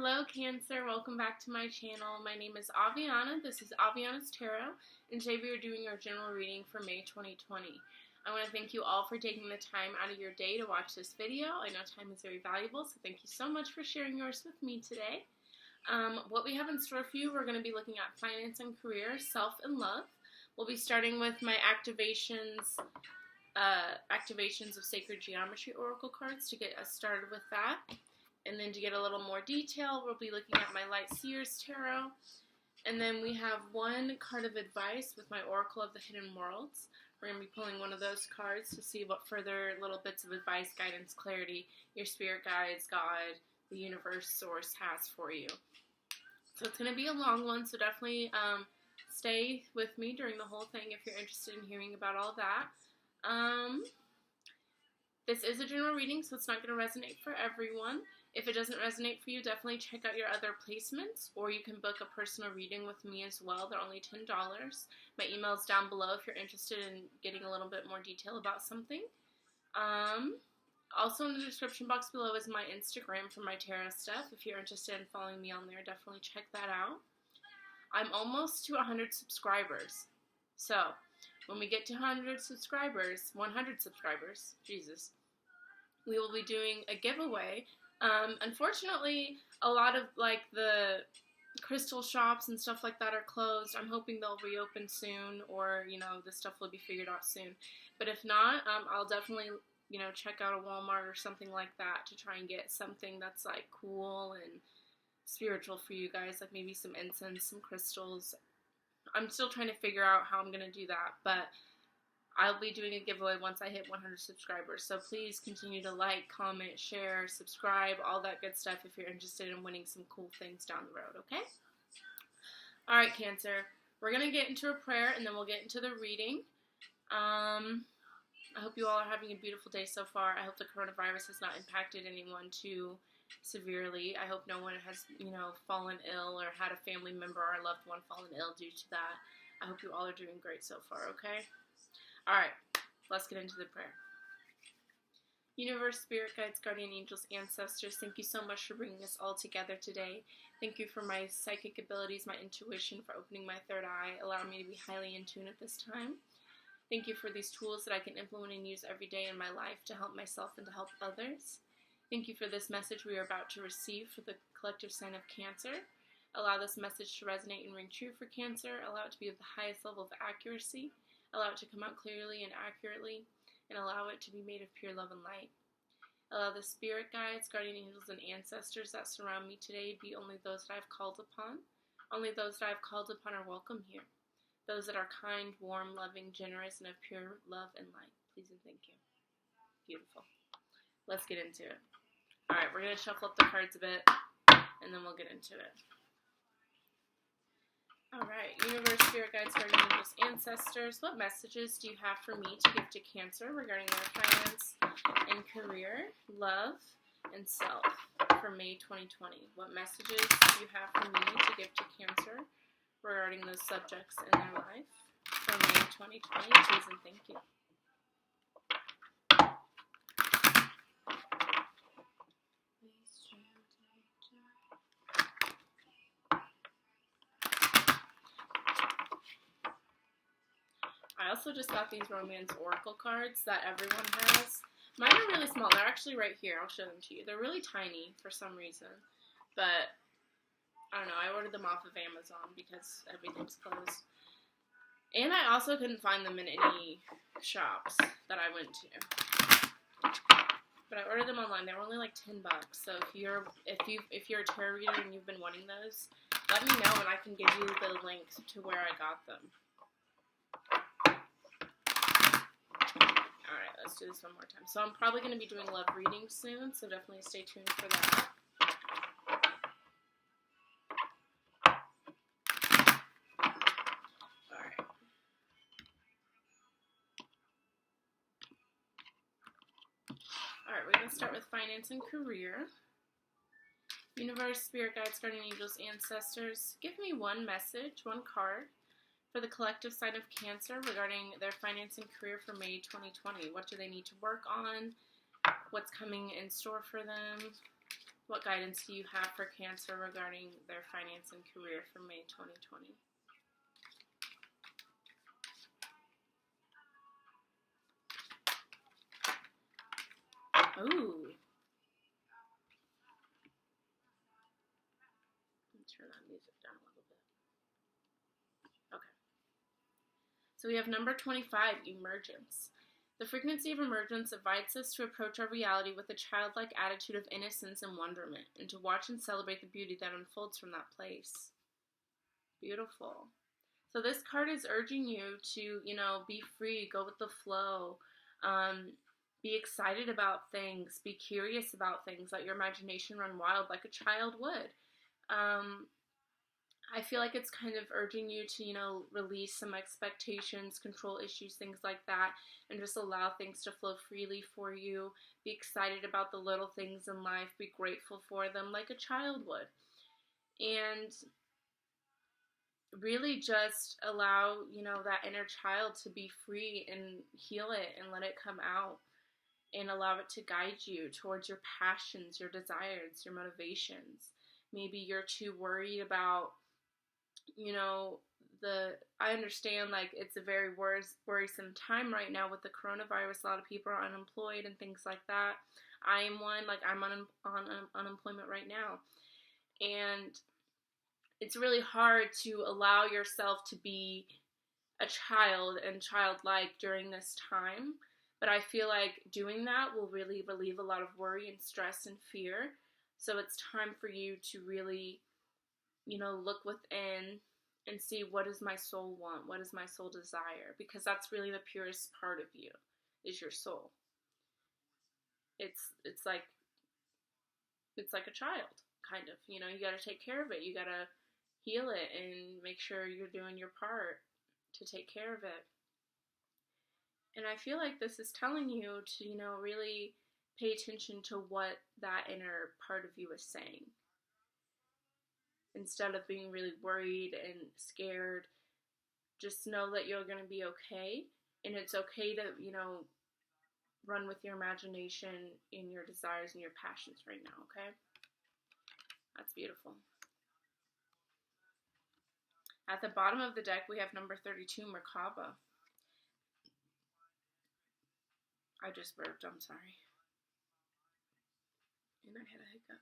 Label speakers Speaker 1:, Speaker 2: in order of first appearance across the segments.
Speaker 1: Hello Cancer, welcome back to my channel. My name is Aviana, this is Aviana's Tarot, and today we are doing our general reading for May 2020. I want to thank you all for taking the time out of your day to watch this video. I know time is very valuable, so thank you so much for sharing yours with me today. What we have in store for you, we're going to be looking at finance and career, self and love. We'll be starting with my activations of Sacred Geometry Oracle cards to get us started with that. And then to get a little more detail, we'll be looking at my Light Seers Tarot. And then we have one card of advice with my Oracle of the Hidden Worlds. We're going to be pulling one of those cards to see what further little bits of advice, guidance, clarity your spirit guides, God, the universe, source has for you. So it's going to be a long one, so definitely stay with me during the whole thing if you're interested in hearing about all that. This is a general reading, so it's not going to resonate for everyone. If it doesn't resonate for you, definitely check out your other placements, or you can book a personal reading with me as well. They're only $10. My email is down below if you're interested in getting a little bit more detail about something. Also in the description box below is my Instagram for my tarot stuff. If you're interested in following me on there, definitely check that out. I'm almost to 100 subscribers. So, when we get to 100 subscribers, Jesus, we will be doing a giveaway. Unfortunately, a lot of like the crystal shops and stuff like that are closed. I'm hoping they'll reopen soon, or this stuff will be figured out soon. But if not, I'll definitely check out a Walmart or something like that to try and get something that's like cool and spiritual for you guys, like maybe some incense, some crystals. I'm still trying to figure out how I'm gonna do that, but I'll be doing a giveaway once I hit 100 subscribers, so please continue to like, comment, share, subscribe, all that good stuff if you're interested in winning some cool things down the road, okay? Alright, Cancer, we're going to get into a prayer, and then we'll get into the reading. I hope you all are having a beautiful day so far. I hope the coronavirus has not impacted anyone too severely. I hope no one has, fallen ill or had a family member or a loved one fallen ill due to that. I hope you all are doing great so far, okay? Alright, let's get into the prayer. Universe, spirit guides, guardian angels, ancestors, thank you so much for bringing us all together today. Thank you for my psychic abilities, my intuition, for opening my third eye, allowing me to be highly in tune at this time. Thank you for these tools that I can implement and use every day in my life to help myself and to help others. Thank you for this message we are about to receive for the collective sign of Cancer. Allow this message to resonate and ring true for Cancer. Allow it to be of the highest level of accuracy. Allow it to come out clearly and accurately, and allow it to be made of pure love and light. Allow the spirit guides, guardian angels, and ancestors that surround me today be only those that I've called upon. Only those that I've called upon are welcome here. Those that are kind, warm, loving, generous, and of pure love and light. Please and thank you. Beautiful. Let's get into it. Alright, we're going to shuffle up the cards a bit, and then we'll get into it. Alright, universe, spirit guides, guardian angels, ancestors, what messages do you have for me to give to Cancer regarding their finance and career, love, and self for May 2020? What messages do you have for me to give to Cancer regarding those subjects in their life for May 2020? Please and thank you. I also just got these romance oracle cards that everyone has. Mine are really small. They're actually right here. I'll show them to you. They're really tiny for some reason. But, I don't know. I ordered them off of Amazon because everything's closed. And I also couldn't find them in any shops that I went to. But I ordered them online. They were only like $10. So if you're a tarot reader and you've been wanting those, let me know and I can give you the link to where I got them. Alright, let's do this one more time. So I'm probably going to be doing love readings soon, so definitely stay tuned for that. Alright. Alright, we're going to start with finance and career. Universe, spirit guides, guardian angels, ancestors, give me one message, one card, for the collective sign of Cancer regarding their finance and career for May 2020. What do they need to work on? What's coming in store for them? What guidance do you have for Cancer regarding their finance and career for May 2020? Ooh. Let me turn that music down a little bit. Okay. So we have number 25, emergence. The frequency of emergence invites us to approach our reality with a childlike attitude of innocence and wonderment, and to watch and celebrate the beauty that unfolds from that place. Beautiful. So this card is urging you to, be free, go with the flow, be excited about things, be curious about things, let your imagination run wild like a child would. I feel like it's kind of urging you to, release some expectations, control issues, things like that, and just allow things to flow freely for you. Be excited about the little things in life. Be grateful for them like a child would. And really just allow, that inner child to be free and heal it and let it come out and allow it to guide you towards your passions, your desires, your motivations. Maybe you're too worried about, I understand, like, it's a very worrisome time right now with the coronavirus. A lot of people are unemployed and things like that. I am one, like, I'm on unemployment right now. And it's really hard to allow yourself to be a child and childlike during this time. But I feel like doing that will really relieve a lot of worry and stress and fear. So it's time for you to really, look within and see, what does my soul want? What does my soul desire? Because that's really the purest part of you, is your soul. It's like a child, kind of. You got to take care of it. You got to heal it and make sure you're doing your part to take care of it. And I feel like this is telling you to, really pay attention to what that inner part of you is saying. Instead of being really worried and scared, just know that you're going to be okay. And it's okay to, run with your imagination and your desires and your passions right now, okay? That's beautiful. At the bottom of the deck, we have number 32, Merkaba. I just burped, I'm sorry. And I had a hiccup.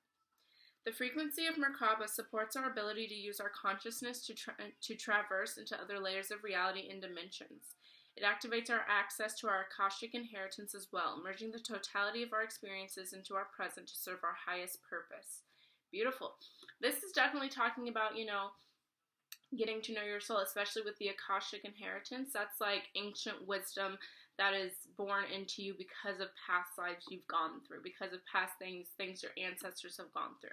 Speaker 1: The frequency of Merkaba supports our ability to use our consciousness to traverse into other layers of reality and dimensions. It activates our access to our Akashic inheritance as well, merging the totality of our experiences into our present to serve our highest purpose. Beautiful. This is definitely talking about, getting to know your soul, especially with the Akashic inheritance. That's like ancient wisdom that is born into you because of past lives you've gone through, because of past things your ancestors have gone through.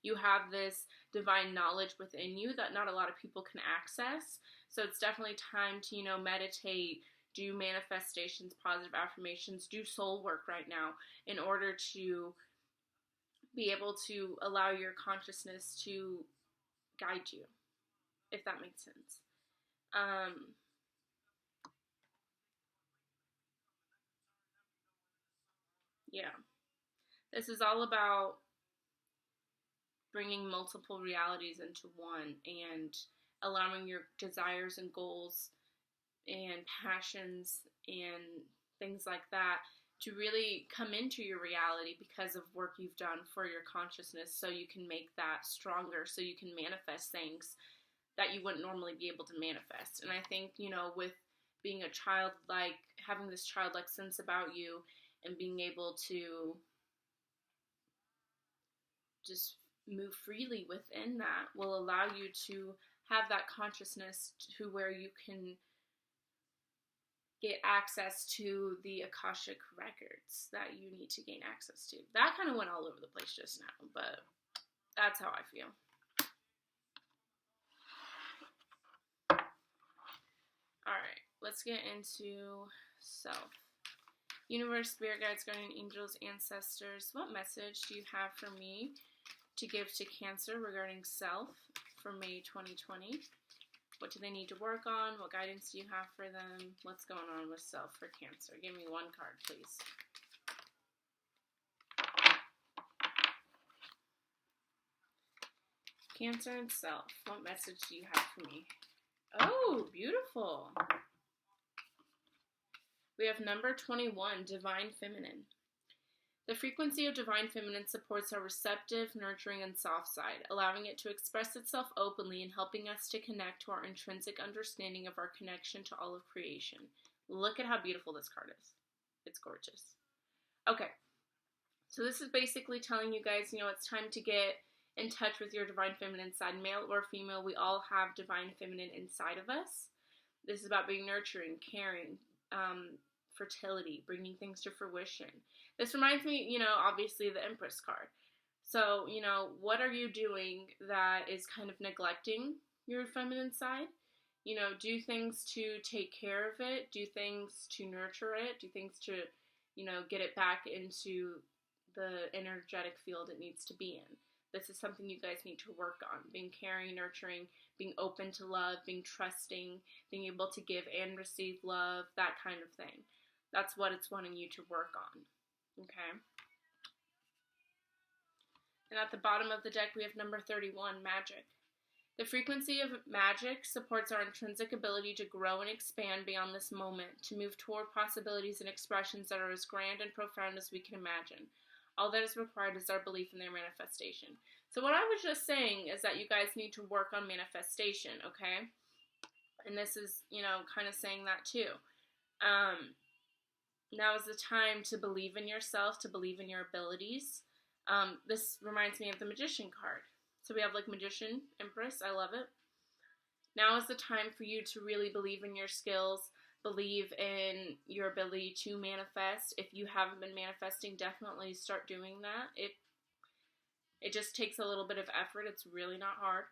Speaker 1: You have this divine knowledge within you that not a lot of people can access. So it's definitely time to, meditate, do manifestations, positive affirmations, do soul work right now in order to be able to allow your consciousness to guide you, if that makes sense. Yeah. This is all about bringing multiple realities into one and allowing your desires and goals and passions and things like that to really come into your reality because of work you've done for your consciousness, so you can make that stronger, so you can manifest things that you wouldn't normally be able to manifest. And I think, with being a child, like having this childlike sense about you and being able to just move freely within that will allow you to have that consciousness to where you can get access to the Akashic records that you need to gain access to. That kind of went all over the place just now, but that's how I feel. Alright, let's get into self. Universe, spirit guides, guardian angels, ancestors, what message do you have for me to give to Cancer regarding self for May 2020? What do they need to work on? What guidance do you have for them? What's going on with self for Cancer? Give me one card, please. Cancer and self, what message do you have for me? Oh, beautiful. We have number 21, Divine Feminine. The frequency of Divine Feminine supports our receptive, nurturing, and soft side, allowing it to express itself openly and helping us to connect to our intrinsic understanding of our connection to all of creation. Look at how beautiful this card is. It's gorgeous. Okay, so this is basically telling you guys, it's time to get in touch with your Divine Feminine side. Male or female, we all have Divine Feminine inside of us. This is about being nurturing, caring, fertility, bringing things to fruition. This reminds me, obviously the Empress card. So, what are you doing that is kind of neglecting your feminine side? Do things to take care of it, do things to nurture it, do things to, get it back into the energetic field it needs to be in. This is something you guys need to work on. Being caring, nurturing, being open to love, being trusting, being able to give and receive love, that kind of thing. That's what it's wanting you to work on. Okay? And at the bottom of the deck, we have number 31, Magic. The frequency of magic supports our intrinsic ability to grow and expand beyond this moment, to move toward possibilities and expressions that are as grand and profound as we can imagine. All that is required is our belief in their manifestation. So what I was just saying is that you guys need to work on manifestation, okay? And this is, kind of saying that too. Now is the time to believe in yourself, to believe in your abilities. This reminds me of the Magician card. So we have Magician, Empress, I love it. Now is the time for you to really believe in your skills, believe in your ability to manifest. If you haven't been manifesting, definitely start doing that. It just takes a little bit of effort. It's really not hard.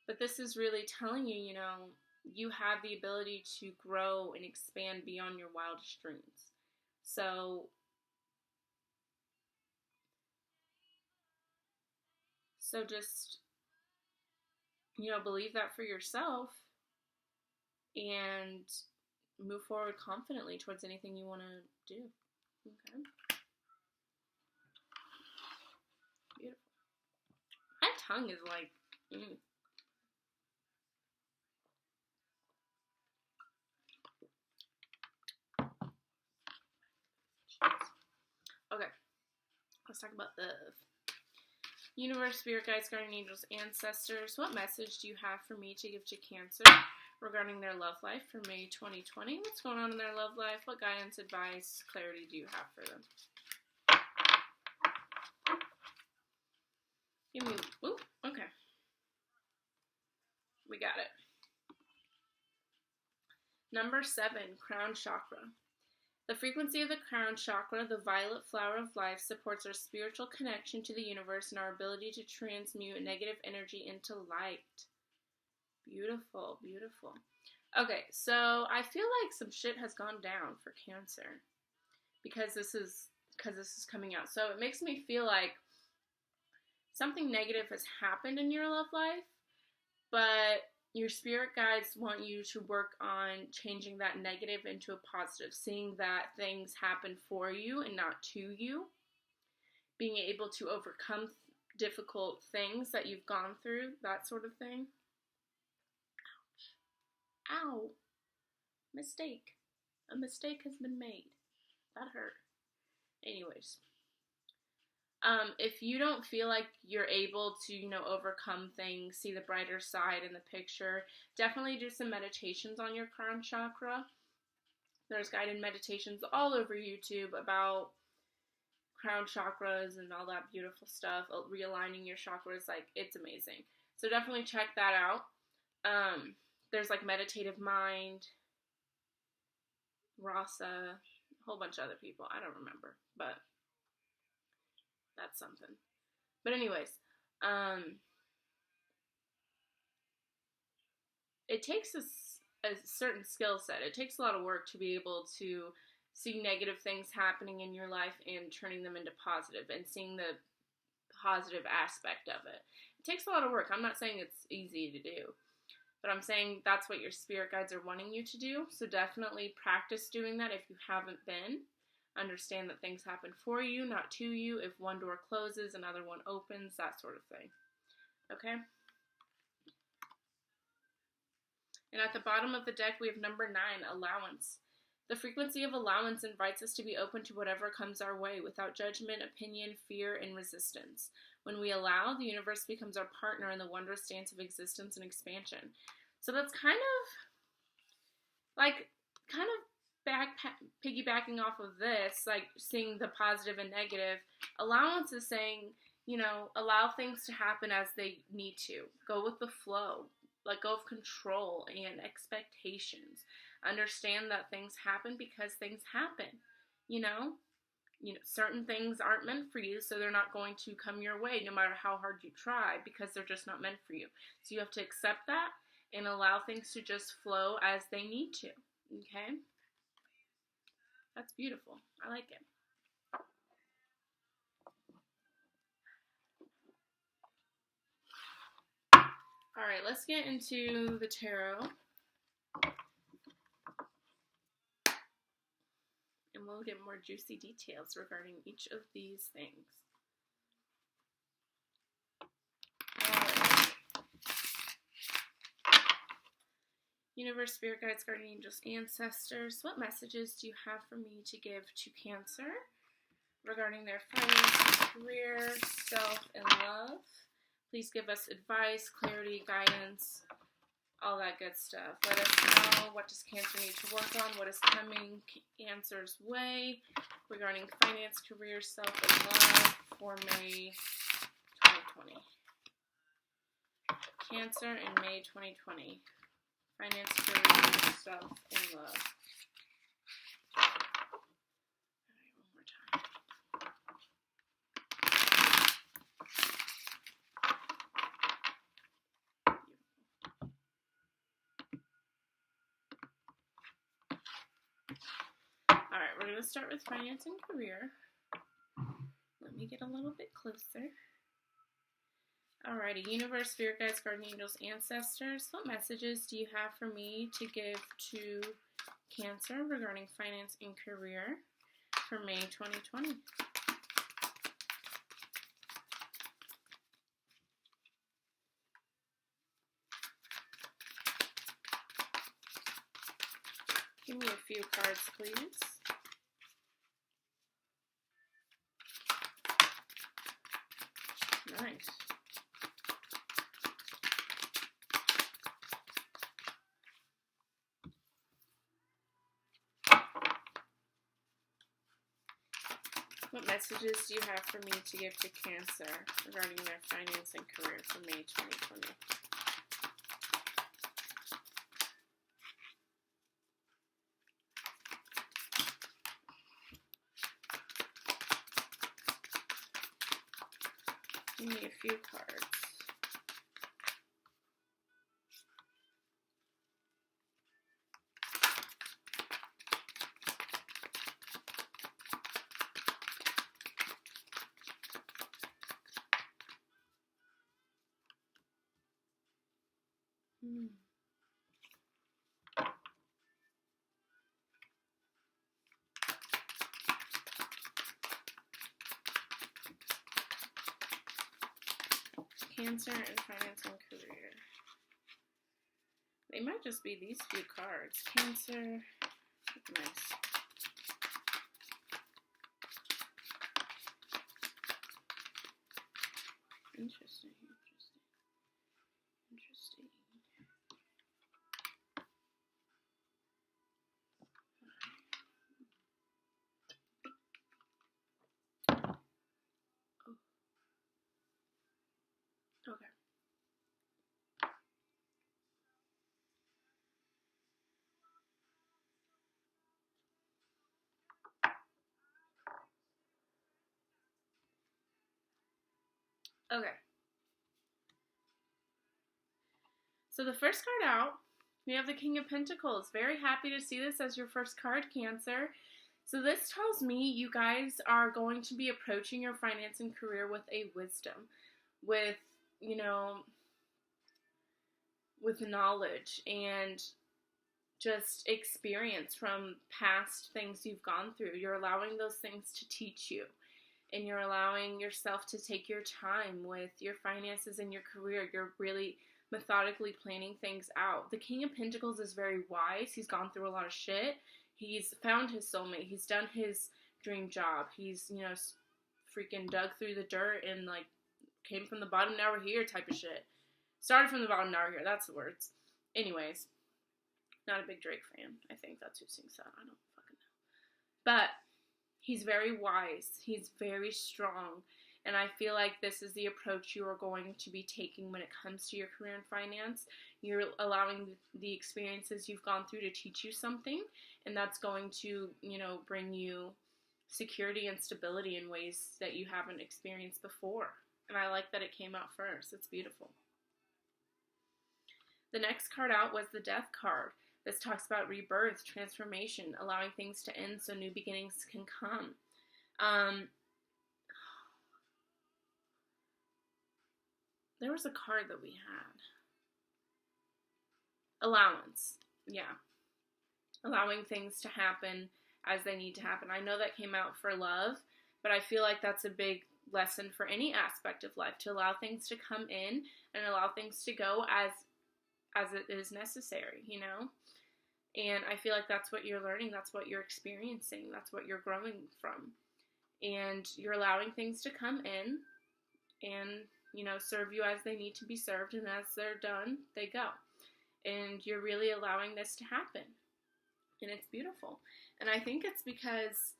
Speaker 1: But this is really telling you, you have the ability to grow and expand beyond your wildest dreams. So just, believe that for yourself and move forward confidently towards anything you want to do. Okay? Beautiful. My tongue is Okay, let's talk about love. Universe, spirit guides, guardian angels, ancestors, what message do you have for me to give to Cancer regarding their love life for May 2020? What's going on in their love life? What guidance, advice, clarity do you have for them? Give me, ooh, okay. We got it. Number 7, crown chakra. The frequency of the crown chakra, the violet flower of life, supports our spiritual connection to the universe and our ability to transmute negative energy into light. Beautiful, beautiful. Okay, so I feel like some shit has gone down for Cancer because this is coming out. So it makes me feel like something negative has happened in your love life, but your spirit guides want you to work on changing that negative into a positive, seeing that things happen for you and not to you, being able to overcome difficult things that you've gone through, that sort of thing. Ouch. Ow. Mistake. A mistake has been made. That hurt. Anyways. If you don't feel like you're able to, overcome things, see the brighter side in the picture, definitely do some meditations on your crown chakra. There's guided meditations all over YouTube about crown chakras and all that beautiful stuff, realigning your chakras, it's amazing. So definitely check that out. There's Meditative Mind, Rasa, a whole bunch of other people. I don't remember, but that's something. But anyways, it takes a certain skill set. It takes a lot of work to be able to see negative things happening in your life and turning them into positive and seeing the positive aspect of it. It takes a lot of work. I'm not saying it's easy to do, but I'm saying that's what your spirit guides are wanting you to do. So definitely practice doing that if you haven't been. Understand that things happen for you, not to you. If one door closes, another one opens, that sort of thing. Okay? And at the bottom of the deck, we have number 9, allowance. The frequency of allowance invites us to be open to whatever comes our way without judgment, opinion, fear, and resistance. When we allow, the universe becomes our partner in the wondrous dance of existence and expansion. So that's kind of piggybacking off of this, like seeing the positive and negative. Allowance is saying, allow things to happen as they need to. Go with the flow. Let go of control and expectations. Understand that things happen because things happen. Certain things aren't meant for you, so they're not going to come your way no matter how hard you try, because they're just not meant for you. So you have to accept that and allow things to just flow as they need to. Okay? That's beautiful. I like it. All right, let's get into the tarot. And we'll get more juicy details regarding each of these things. Right. Universe, spirit guides, guardian angels, ancestors, what messages do you have for me to give to Cancer regarding their finance, career, self, and love? Please give us advice, clarity, guidance, all that good stuff. Let us know, what does Cancer need to work on? What is coming Cancer's way regarding finance, career, self, and love for May 2020? Cancer in May 2020. Finance, career, self, and love. All right, one more time. Alright, we're going to start with finance and career. Let me get a little bit closer. Alrighty, universe, spirit guides, guardian angels, ancestors, what messages do you have for me to give to Cancer regarding finance and career for May 2020? Give me a few cards, please. Nice. What messages do you have for me to give to Cancer regarding their finance and career for May 2020? Give me a few cards. Cancer and finance and career. They might just be these few cards. Cancer. Nice. Interesting. Okay. Okay. So the first card out, we have the King of Pentacles. Very happy to see this as your first card, Cancer. So this tells me you guys are going to be approaching your finance and career with a wisdom, with, with knowledge and just experience from past things you've gone through. You're allowing those things to teach you, and you're allowing yourself to take your time with your finances and your career. You're really methodically planning things out. The King of Pentacles is very wise. He's gone through a lot of shit. He's found his soulmate. He's done his dream job. He's, freaking dug through the dirt and, like, came from the bottom, now we're here type of shit. Started from the bottom, now we're here. That's the words. Anyways, not a big Drake fan. I think that's who sings that. I don't fucking know. But he's very wise. He's very strong. And I feel like this is the approach you are going to be taking when it comes to your career and finance. You're allowing the experiences you've gone through to teach you something. And that's going to, bring you security and stability in ways that you haven't experienced before. And I like that it came out first. It's beautiful. The next card out was the Death card. This talks about rebirth, transformation, allowing things to end so new beginnings can come. There was a card that we had. Allowance. Yeah. Allowing things to happen as they need to happen. I know that came out for love, but I feel like that's a big lesson for any aspect of life, to allow things to come in and allow things to go as it is necessary, And I feel like that's what you're learning, that's what you're experiencing, that's what you're growing from. And you're allowing things to come in and, serve you as they need to be served, and as they're done, they go. And you're really allowing this to happen. And it's beautiful. And I think it's because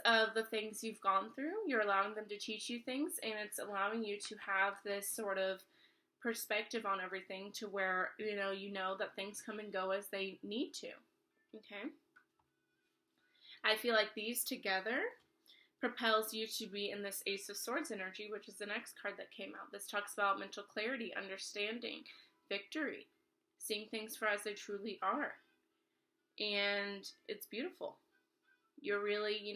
Speaker 1: of the things you've gone through, you're allowing them to teach you things, and it's allowing you to have this sort of perspective on everything to where, you know that things come and go as they need to. Okay? I feel like these together propels you to be in this Ace of Swords energy, which is the next card that came out. This talks about mental clarity, understanding, victory, seeing things for as they truly are. And it's beautiful. You're really,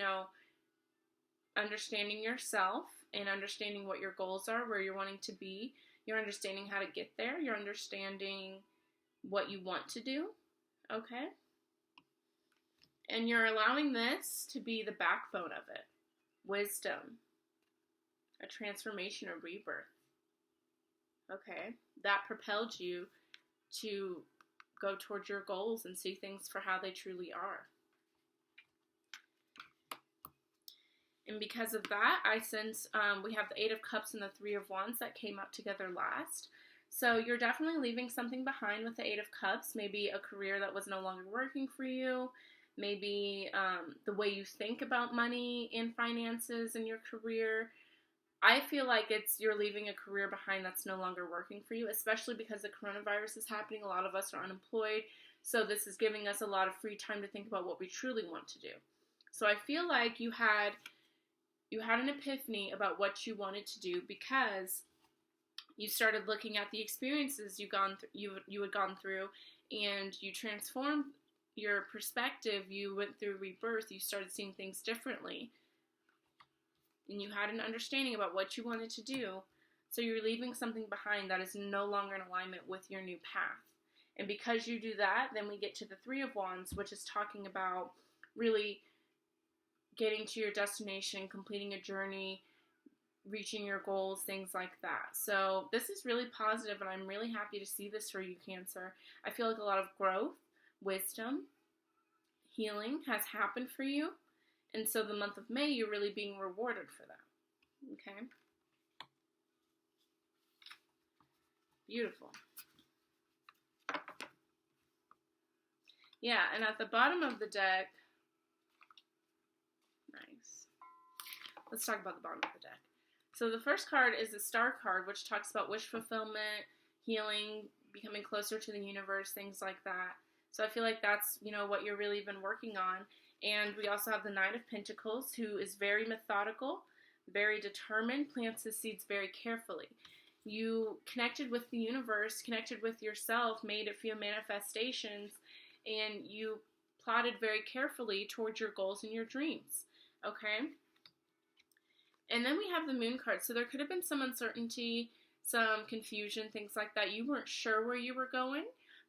Speaker 1: understanding yourself and understanding what your goals are, where you're wanting to be. You're understanding how to get there. You're understanding what you want to do. Okay? And you're allowing this to be the backbone of it. Wisdom. A transformation, a rebirth. Okay? That propelled you to go towards your goals and see things for how they truly are. And because of that, I sense we have the Eight of Cups and the Three of Wands that came out together last. So you're definitely leaving something behind with the Eight of Cups. Maybe a career that was no longer working for you. Maybe the way you think about money and finances in your career. I feel like you're leaving a career behind that's no longer working for you, especially because the coronavirus is happening. A lot of us are unemployed. So this is giving us a lot of free time to think about what we truly want to do. So I feel like you had an epiphany about what you wanted to do because you started looking at the experiences you had gone through, and you transformed your perspective. You went through rebirth. You started seeing things differently, and you had an understanding about what you wanted to do. So you're leaving something behind that is no longer in alignment with your new path. And because you do that, then we get to the Three of Wands, which is talking about really getting to your destination, completing a journey, reaching your goals, things like that. So this is really positive, and I'm really happy to see this for you, Cancer. I feel like a lot of growth, wisdom, healing has happened for you. And so the month of May, you're really being rewarded for that. Okay? Beautiful. Yeah, and at the bottom of the deck, nice. Let's talk about the bottom of the deck. So the first card is the Star card, which talks about wish fulfillment, healing, becoming closer to the universe, things like that. So I feel like that's, what you're really been working on. And we also have the Knight of Pentacles, who is very methodical, very determined, plants his seeds very carefully. You connected with the universe, connected with yourself, made a few manifestations, and you plotted very carefully towards your goals and your dreams. Okay? And then we have the Moon card. So there could have been some uncertainty, some confusion, things like that. You weren't sure where you were going,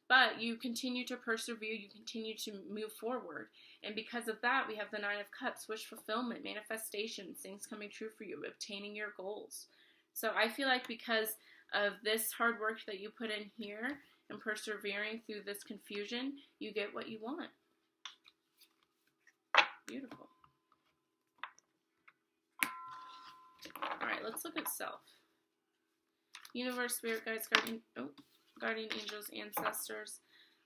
Speaker 1: But you continue to persevere, you continue to move forward. And because of that, we have the Nine of Cups, wish fulfillment, manifestations, things coming true for you, obtaining your goals. So I feel like because of this hard work that you put in here and persevering through this confusion, you get what you want. Beautiful. All right, let's look at self. Universe, spirit guides, guardian angels, ancestors.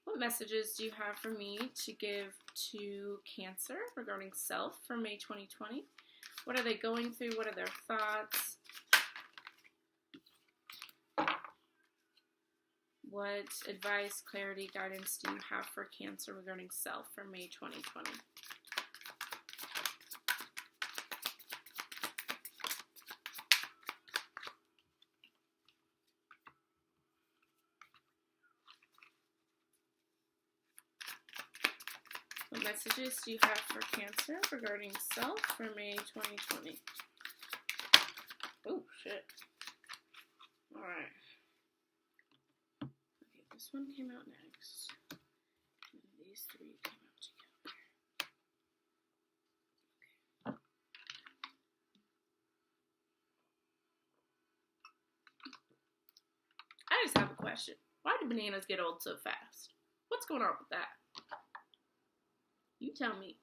Speaker 1: What messages do you have for me to give to Cancer regarding self for May 2020? What are they going through? What are their thoughts? What advice, clarity, guidance do you have for Cancer regarding self for May 2020? What messages do you have for Cancer regarding self for May 2020? Oh, shit. Alright. Okay, this one came out next. And these three came out together. Okay. I just have a question. Why do bananas get old so fast? What's going on with that? You tell me.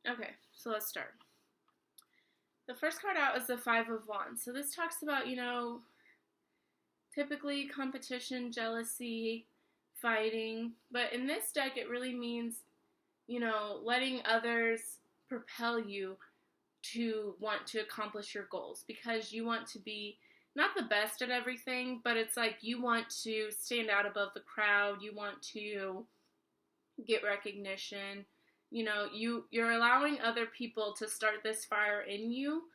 Speaker 1: Okay, so let's start. The first card out is the Five of Wands. So this talks about, typically competition, jealousy, fighting. But in this deck, it really means, letting others propel you to want to accomplish your goals. Because you want to be not the best at everything, but it's like you want to stand out above the crowd. You want to get recognition. You're allowing other people to start this fire in you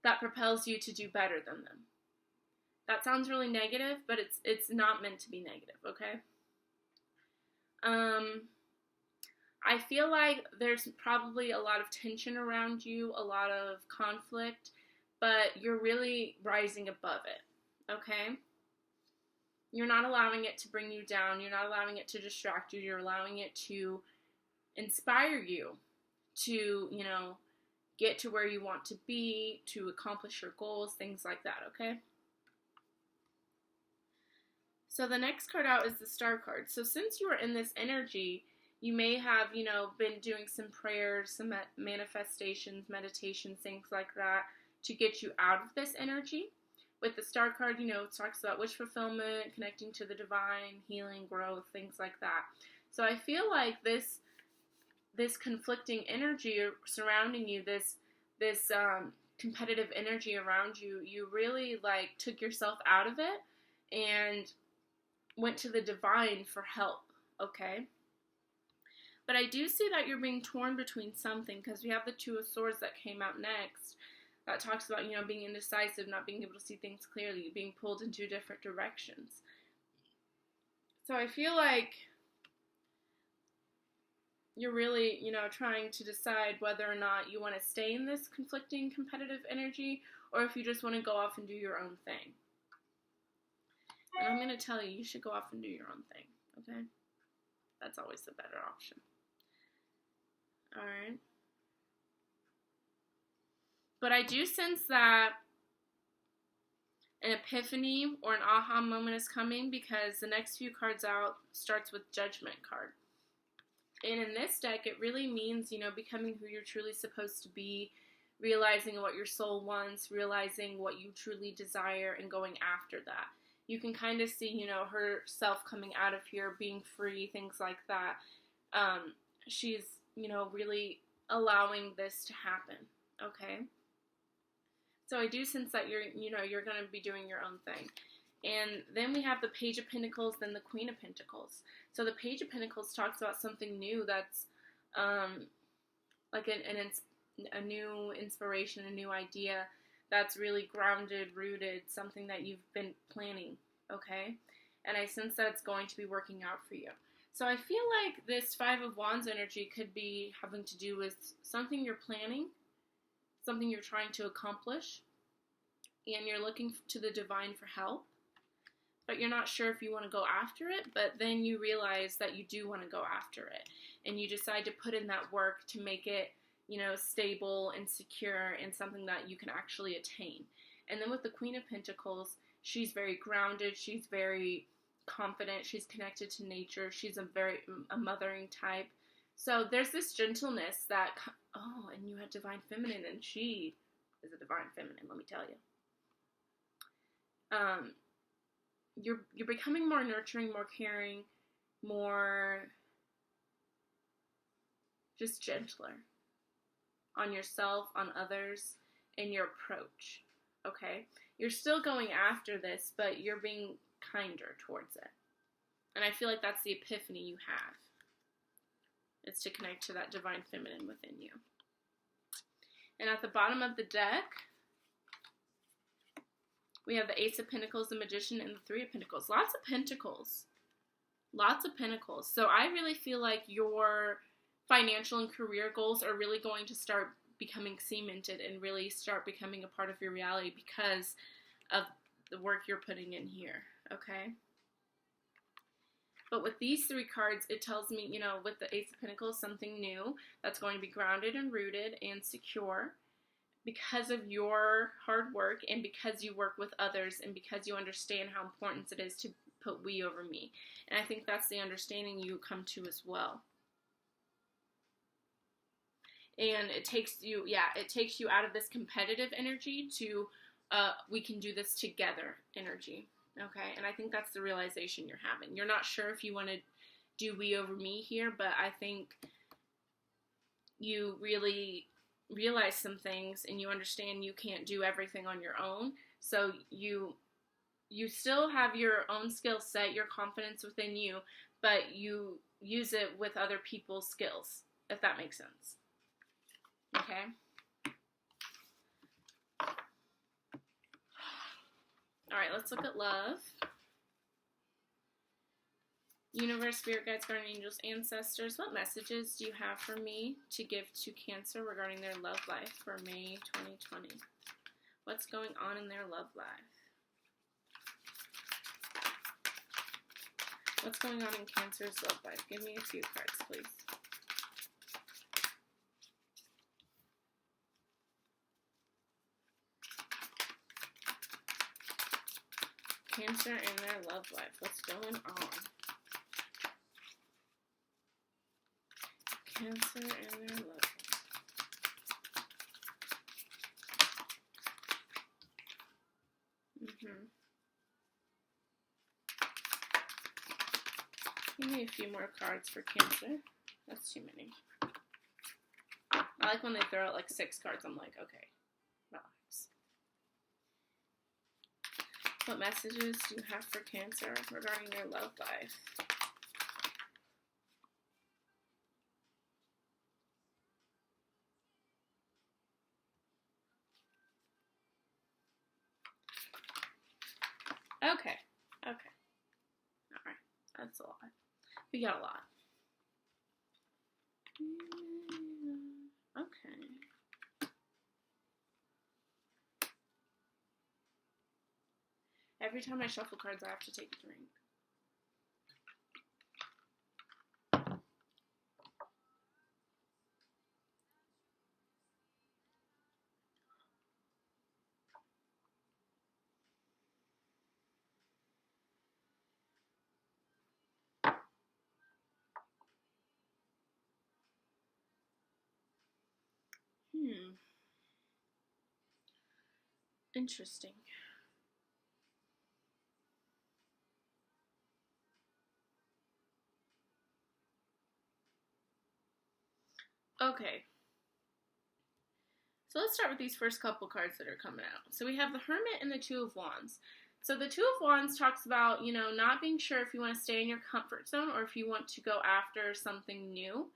Speaker 1: that propels you to do better than them. That sounds really negative, but it's not meant to be negative, okay? I feel like there's probably a lot of tension around you, a lot of conflict, but you're really rising above it, okay? You're not allowing it to bring you down. You're not allowing it to distract you. You're allowing it to inspire you to, get to where you want to be, to accomplish your goals, things like that, okay? So the next card out is the Star card. So since you are in this energy, you may have, been doing some prayers, some manifestations, meditations, things like that to get you out of this energy. With the Star card, it talks about wish fulfillment, connecting to the divine, healing, growth, things like that. So I feel like this conflicting energy surrounding you, this competitive energy around you, you really took yourself out of it and went to the divine for help, okay? But I do see that you're being torn between something, because we have the Two of Swords that came out next that talks about, being indecisive, not being able to see things clearly, being pulled in two different directions. So I feel like you're really, trying to decide whether or not you want to stay in this conflicting, competitive energy, or if you just want to go off and do your own thing. And I'm going to tell you, you should go off and do your own thing, okay? That's always the better option. Alright. But I do sense that an epiphany or an aha moment is coming, because the next few cards out starts with Judgment card. And in this deck, it really means, becoming who you're truly supposed to be, realizing what your soul wants, realizing what you truly desire, and going after that. You can kind of see, herself coming out of here, being free, things like that. She's, really allowing this to happen, okay? So I do sense that you're going to be doing your own thing. And then we have the Page of Pentacles, then the Queen of Pentacles. So the Page of Pentacles talks about something new that's like a new inspiration, a new idea that's really grounded, rooted, something that you've been planning, okay? And I sense that's going to be working out for you. So I feel like this Five of Wands energy could be having to do with something you're planning, something you're trying to accomplish, and you're looking to the divine for help, but you're not sure if you want to go after it, but then you realize that you do want to go after it, and you decide to put in that work to make it, you know, stable and secure and something that you can actually attain. And then with the Queen of Pentacles, she's very grounded, she's very confident, she's connected to nature, she's a mothering type. So there's this gentleness that, oh, and you have Divine Feminine, and she is a Divine Feminine, let me tell you. You're becoming more nurturing, more caring, more just gentler on yourself, on others, in your approach, okay? You're still going after this, but you're being kinder towards it. And I feel like that's the epiphany you have. It's to connect to that Divine Feminine within you. And at the bottom of the deck, we have the Ace of Pentacles, the Magician, and the Three of Pentacles. Lots of pentacles. Lots of pentacles. So I really feel like your financial and career goals are really going to start becoming cemented and really start becoming a part of your reality because of the work you're putting in here, okay? But with these three cards, it tells me, you know, with the Ace of Pentacles, something new that's going to be grounded and rooted and secure because of your hard work and because you work with others and because you understand how important it is to put we over me. And I think that's the understanding you come to as well. And it takes you, it takes you out of this competitive energy to we can do this together energy, okay? And I think that's the realization you're having. You're not sure if you want to do we over me here, but I think you really realize some things and you understand you can't do everything on your own. So you still have your own skill set, your confidence within you, but you use it with other people's skills, if that makes sense. Okay. All right, let's look at love. Universe, Spirit Guides, Guardian Angels, Ancestors, what messages do you have for me to give to Cancer regarding their love life for May 2020? What's going on in their love life? What's going on in Cancer's love life? Give me a few cards, please. Cancer and their love life. What's going on? Cancer and their love life. Give me a few more cards for Cancer. That's too many. I like when they throw out like 6 cards. I'm like, okay, relax. What messages do you have for Cancer regarding their love life? Okay. Alright. That's a lot. We got a lot. Okay. Every time I shuffle cards, I have to take a drink. Interesting. Okay. So let's start with these first couple cards that are coming out. So we have the Hermit and the Two of Wands. So the Two of Wands talks about, you know, not being sure if you want to stay in your comfort zone or if you want to go after something new.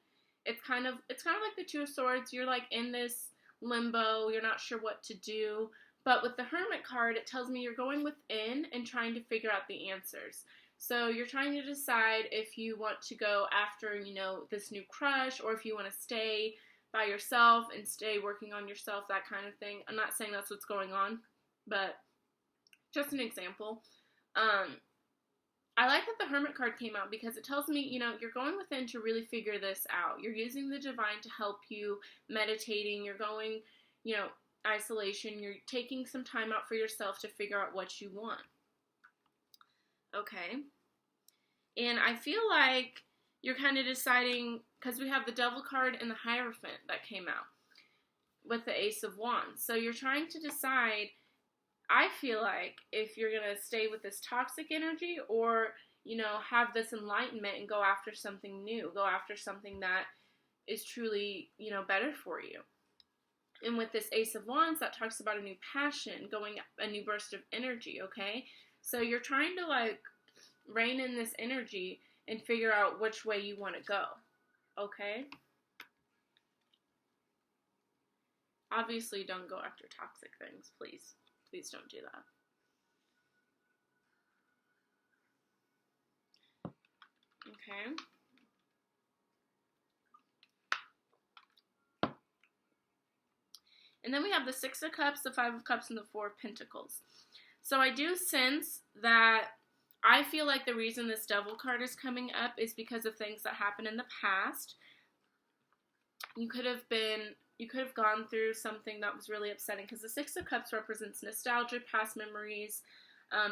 Speaker 1: it's kind of like the Two of Swords. You're like in this limbo. You're not sure what to do. But with the Hermit card, it tells me you're going within and trying to figure out the answers. So you're trying to decide if you want to go after, you know, this new crush, or if you want to stay by yourself and stay working on yourself, that kind of thing. I'm not saying that's what's going on, but just an example. I like that the Hermit card came out because it tells me, you know, you're going within to really figure this out. You're using the divine to help you, meditating. You're going, you know, isolation. You're taking some time out for yourself to figure out what you want. Okay. And I feel like you're kind of deciding, because we have the Devil card and the Hierophant that came out with the Ace of Wands. So you're trying to decide, I feel like, if you're going to stay with this toxic energy or, you know, have this enlightenment and go after something new, go after something that is truly, you know, better for you. And with this Ace of Wands, that talks about a new passion, going a new burst of energy, okay? So you're trying to, like, rein in this energy and figure out which way you want to go, okay? Obviously, don't go after toxic things, please. Please don't do that. Okay. And then we have the Six of Cups, the Five of Cups, and the Four of Pentacles. So I do sense that I feel like the reason this Devil card is coming up is because of things that happened in the past. You could have gone through something that was really upsetting, because the Six of Cups represents nostalgia, past memories,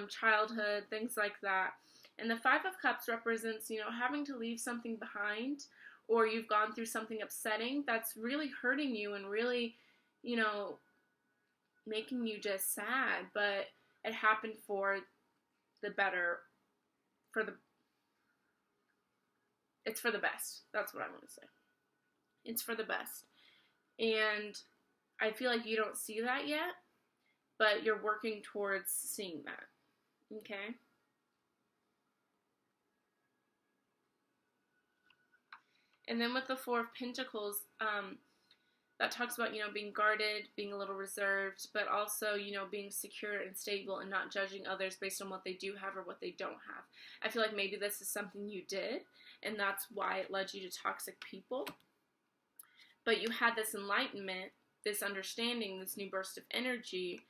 Speaker 1: childhood, things like that. And the Five of Cups represents, you know, having to leave something behind, or you've gone through something upsetting that's really hurting you and really, you know, making you just sad, but it happened for the better, it's for the best. That's what I want to say. It's for the best. And I feel like you don't see that yet, but you're working towards seeing that. Okay? And then with the Four of Pentacles, that talks about, you know, being guarded, being a little reserved, but also, you know, being secure and stable and not judging others based on what they do have or what they don't have. I feel like maybe this is something you did, and that's why it led you to toxic people. But you had this enlightenment, this understanding, this new burst of energy,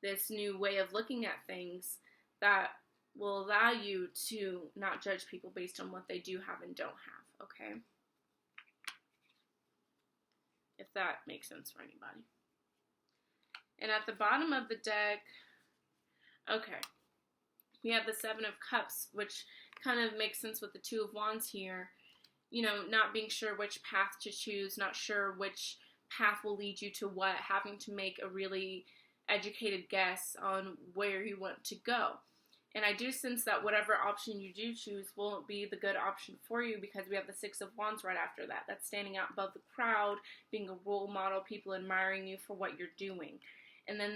Speaker 1: this new way of looking at things that will allow you to not judge people based on what they do have and don't have, okay? If that makes sense for anybody. And at the bottom of the deck, okay, we have the Seven of Cups, which kind of makes sense with the Two of Wands here. You know, not being sure which path to choose, not sure which path will lead you to what, having to make a really educated guess on where you want to go. And I do sense that whatever option you do choose won't be the good option for you, because we have the Six of Wands right after that. That's standing out above the crowd, being a role model, people admiring you for what you're doing. And then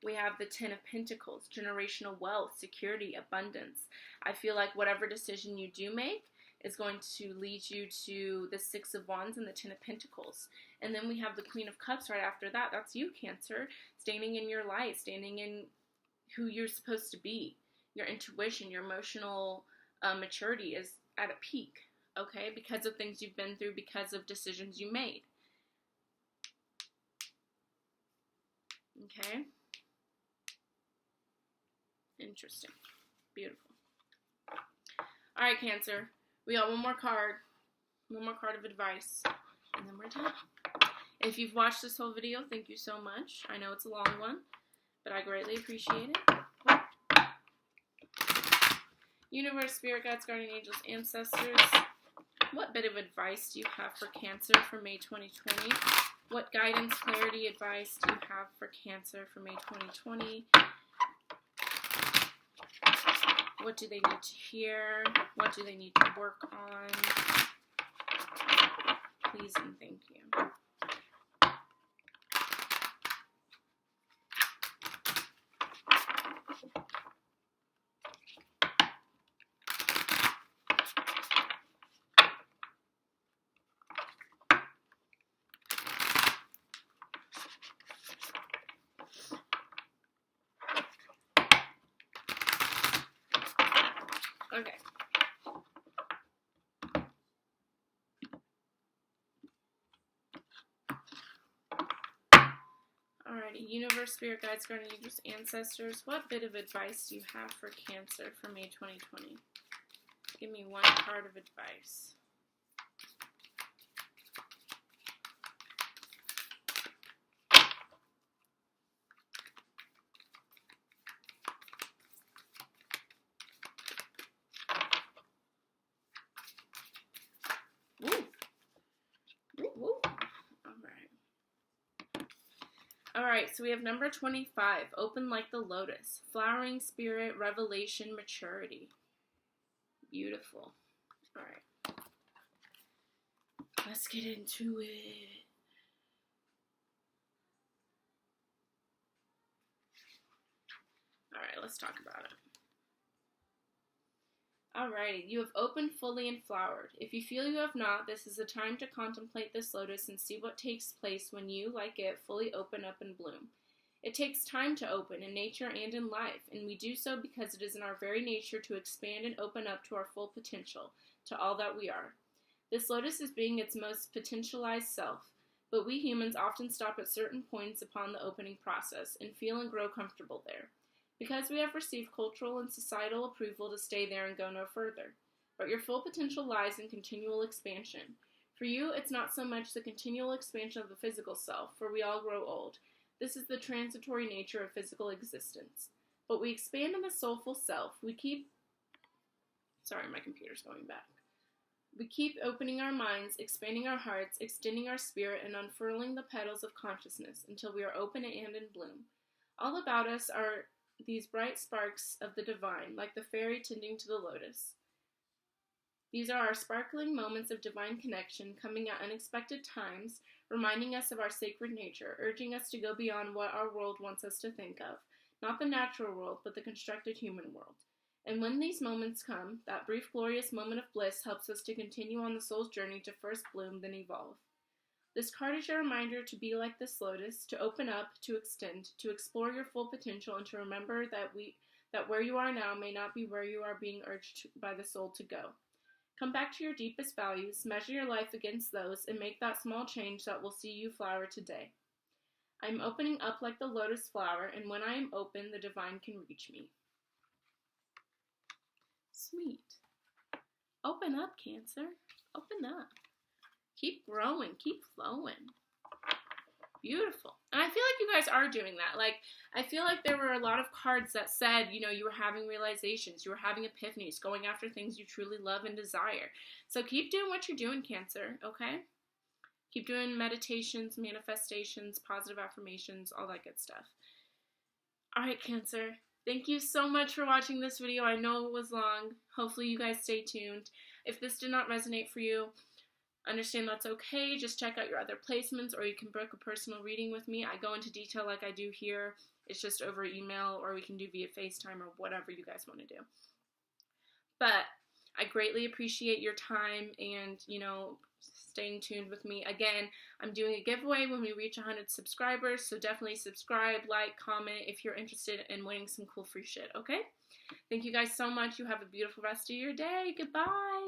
Speaker 1: we have the Ten of Pentacles, generational wealth, security, abundance. I feel like whatever decision you do make is going to lead you to the Six of Wands and the Ten of Pentacles. And then we have the Queen of Cups right after that. That's you, Cancer, standing in your light, standing in who you're supposed to be. Your intuition, your emotional maturity is at a peak, okay? Because of things you've been through, because of decisions you made. Okay? Interesting. Beautiful. All right, Cancer. We got one more card. One more card of advice. And then we're done. If you've watched this whole video, thank you so much. I know it's a long one, but I greatly appreciate it. Universe, Spirit Guides, Guardian Angels, Ancestors, what bit of advice do you have for Cancer for May 2020? What guidance, clarity, advice do you have for Cancer for May 2020? What do they need to hear? What do they need to work on? Please and thank you. Okay. Alrighty, universe, spirit guides, guardian angels, ancestors, what bit of advice do you have for Cancer for May 2020? Give me one card of advice. Woo! Woo, woo. Alright, so we have number 25, open like the lotus, flowering spirit, revelation, maturity. Beautiful. Alright. Let's get into it. Alright, let's talk about it. Alrighty, you have opened fully and flowered. If you feel you have not, this is the time to contemplate this lotus and see what takes place when you, like it, fully open up and bloom. It takes time to open in nature and in life, and we do so because it is in our very nature to expand and open up to our full potential, to all that we are. This lotus is being its most potentialized self, but we humans often stop at certain points upon the opening process and feel and grow comfortable there, because we have received cultural and societal approval to stay there and go no further. But your full potential lies in continual expansion. For you, it's not so much the continual expansion of the physical self, for we all grow old. This is the transitory nature of physical existence. But we expand in the soulful self. Sorry, my computer's going back. We keep opening our minds, expanding our hearts, extending our spirit, and unfurling the petals of consciousness until we are open and in bloom. All about us are these bright sparks of the divine, like the fairy tending to the lotus. These are our sparkling moments of divine connection, coming at unexpected times, reminding us of our sacred nature, urging us to go beyond what our world wants us to think of, not the natural world, but the constructed human world. And when these moments come, that brief glorious moment of bliss helps us to continue on the soul's journey to first bloom, then evolve. This card is your reminder to be like this lotus, to open up, to extend, to explore your full potential, and to remember that where you are now may not be where you are being urged by the soul to go. Come back to your deepest values, measure your life against those, and make that small change that will see you flower today. I am opening up like the lotus flower, and when I am open, the divine can reach me. Sweet. Open up, Cancer. Open up. Keep growing. Keep flowing. Beautiful. And I feel like you guys are doing that. Like, I feel like there were a lot of cards that said, you know, you were having realizations, you were having epiphanies, going after things you truly love and desire. So keep doing what you're doing, Cancer, okay? Keep doing meditations, manifestations, positive affirmations, all that good stuff. All right, Cancer. Thank you so much for watching this video. I know it was long. Hopefully you guys stay tuned. If this did not resonate for you, understand that's okay. Just check out your other placements, or you can book a personal reading with me. I go into detail like I do here. It's just over email, or we can do via FaceTime, or whatever you guys want to do. But I greatly appreciate your time and, you know, staying tuned with me. Again, I'm doing a giveaway when we reach 100 subscribers, so definitely subscribe, like, comment if you're interested in winning some cool free shit, okay? Thank you guys so much. You have a beautiful rest of your day. Goodbye.